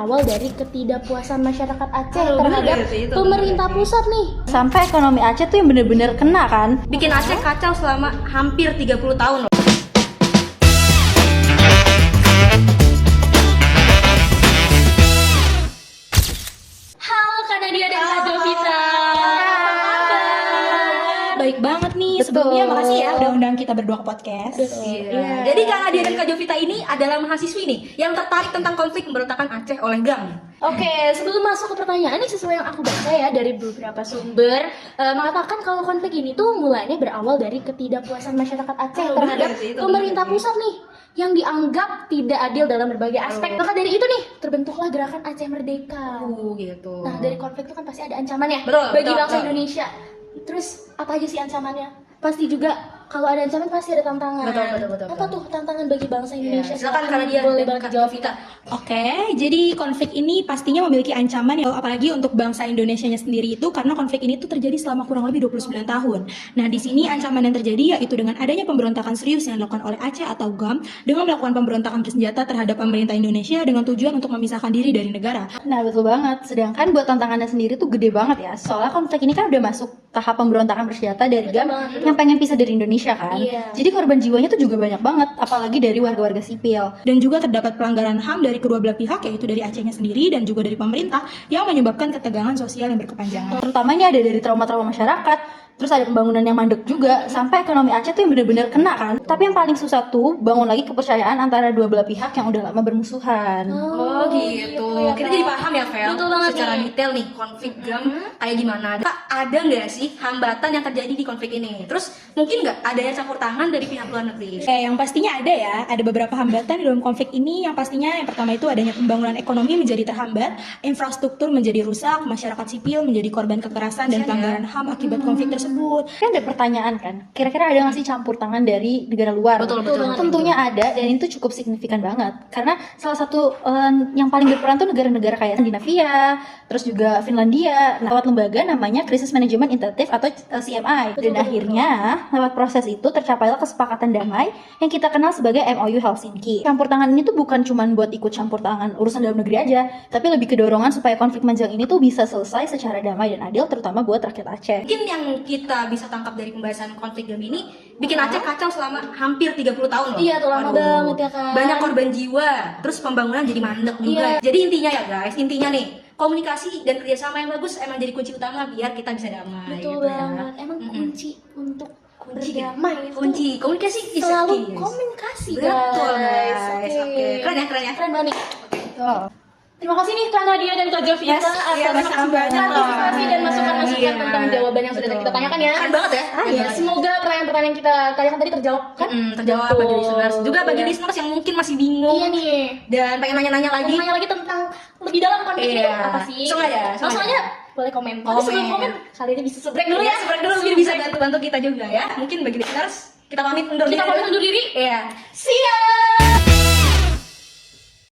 berawal dari ketidakpuasan masyarakat Aceh terhadap pemerintah pusat nih. Sampai ekonomi Aceh tuh yang bener-bener kena kan. Bikin Aceh kacau selama hampir 30 tahun loh. Halo Kak Nadia dan Kak Jovita. Baik banget nih. Betul. Sebelumnya makasih ya udah undang kita berdua ke podcast. Iya. Jadi Kak Nadia dan Kak Jovita ini adalah mahasiswi nih yang tertarik tentang konflik pemberontakan Aceh oleh GAM. Oke, sebelum masuk ke pertanyaan ini sesuai yang aku baca ya dari beberapa sumber mengatakan kalau konflik ini tuh mulanya berawal dari ketidakpuasan masyarakat Aceh terhadap pemerintah pusat nih yang dianggap tidak adil dalam berbagai aspek. Maka dari itu nih terbentuklah gerakan Aceh Merdeka. Gitu. Nah, dari konflik itu kan pasti ada ancamannya Betul, bagi betul, bangsa betul. Indonesia. Terus apa aja sih ancamannya? Pasti juga kalau ada ancaman pasti ada tantangan. Betul. Apa tuh tantangan bagi bangsa Indonesia? Silakan Kak Nadia boleh dan banget Kak jawab. Jovita. Oke, jadi konflik ini pastinya memiliki ancaman ya, apalagi untuk bangsa Indonesianya sendiri itu karena konflik ini tuh terjadi selama kurang lebih 29 tahun. Nah, di sini ancaman yang terjadi yaitu dengan adanya pemberontakan serius yang dilakukan oleh Aceh atau GAM dengan melakukan pemberontakan bersenjata terhadap pemerintah Indonesia dengan tujuan untuk memisahkan diri dari negara. Nah betul banget, sedangkan buat tantangannya sendiri tuh gede banget ya. Soalnya konflik ini kan udah masuk tahap pemberontakan bersenjata dari GAM yang pengen pisah dari Indonesia kan. Iya. Jadi korban jiwanya tuh juga banyak banget, apalagi dari warga-warga sipil. Dan juga terdapat pelanggaran HAM dari kedua belah pihak yaitu dari Acehnya sendiri dan juga dari pemerintah yang menyebabkan ketegangan sosial yang berkepanjangan. Terutama ini ada dari trauma-trauma masyarakat, terus ada pembangunan yang mandek juga, sampai ekonomi Aceh tuh yang bener-bener kena kan. Tapi yang paling susah tuh bangun lagi kepercayaan antara dua belah pihak yang udah lama bermusuhan. Oh gitu. ya, Kita Kak. jadi paham ya, Vel. Betul banget Secara nih. detail nih konflik GAM kayak gimana. Kak, ada nggak sih hambatan yang terjadi di konflik ini? Terus mungkin nggak adanya campur tangan dari pihak luar negeri? Yang pastinya ada ya, ada beberapa hambatan di dalam konflik ini. Yang pastinya yang pertama itu adanya pembangunan ekonomi menjadi terhambat, infrastruktur menjadi rusak, masyarakat sipil menjadi korban kekerasan dan pelanggaran HAM akibat konflik tersebut. Kan ada pertanyaan kan, kira-kira ada nggak sih campur tangan dari negara luar? Betul banget. Tentunya ada, dan itu cukup signifikan banget. Karena salah satu yang paling berperan tuh negara-negara kayak Skandinavia, terus juga Finlandia, lewat lembaga namanya Crisis Management Initiative atau CMI. Dan akhirnya lewat proses itu tercapailah kesepakatan damai yang kita kenal sebagai MOU Helsinki. Campur tangan ini tuh bukan cuma buat ikut campur tangan urusan dalam negeri aja, tapi lebih ke dorongan supaya konflik panjang ini tuh bisa selesai secara damai dan adil, terutama buat rakyat Aceh. Mungkin yang kita bisa tangkap dari pembahasan konflik GAM ini bikin Aceh kacau selama hampir 30 tahun loh. Iya, tuh lama Waduh. banget ya, Kak. Banyak korban jiwa, terus pembangunan jadi mandek juga. Iya. Jadi intinya ya guys, intinya nih komunikasi dan kerjasama yang bagus emang jadi kunci utama biar kita bisa damai. Betul gitu ya. banget. Emang kunci untuk berdamai itu Kunci komunikasi is selalu key. komunikasi, Betul guys. guys. Oke. Keren ya. Keren banget nih. Oh. Terima kasih nih Kak Nadia dan Kak Jovita Yes, atas iya, sama-sama. partisipasi dan masukan-masukan Iya, tentang jawaban yang sudah betul. kita tanyakan ya. Keren banget ya. Iya, semoga pertanyaan-pertanyaan yang kita tanyakan tadi terjawab kan? Terjawab Betul. bagi listeners. Juga bagi Iya. listeners yang mungkin masih bingung Iya nih. dan pengen nanya-nanya lagi. Mau nanya lagi tentang lebih dalam konflik ini Iya. tuh apa sih? Langsung aja, Langsung aja. Boleh komen. Tapi sebelum komen, kali ini bisa break dulu ya. Break dulu biar bisa bantu-bantu kita juga ya. Mungkin bagi listeners kita pamit undur diri. Kita pamit undur diri. Iya. See ya.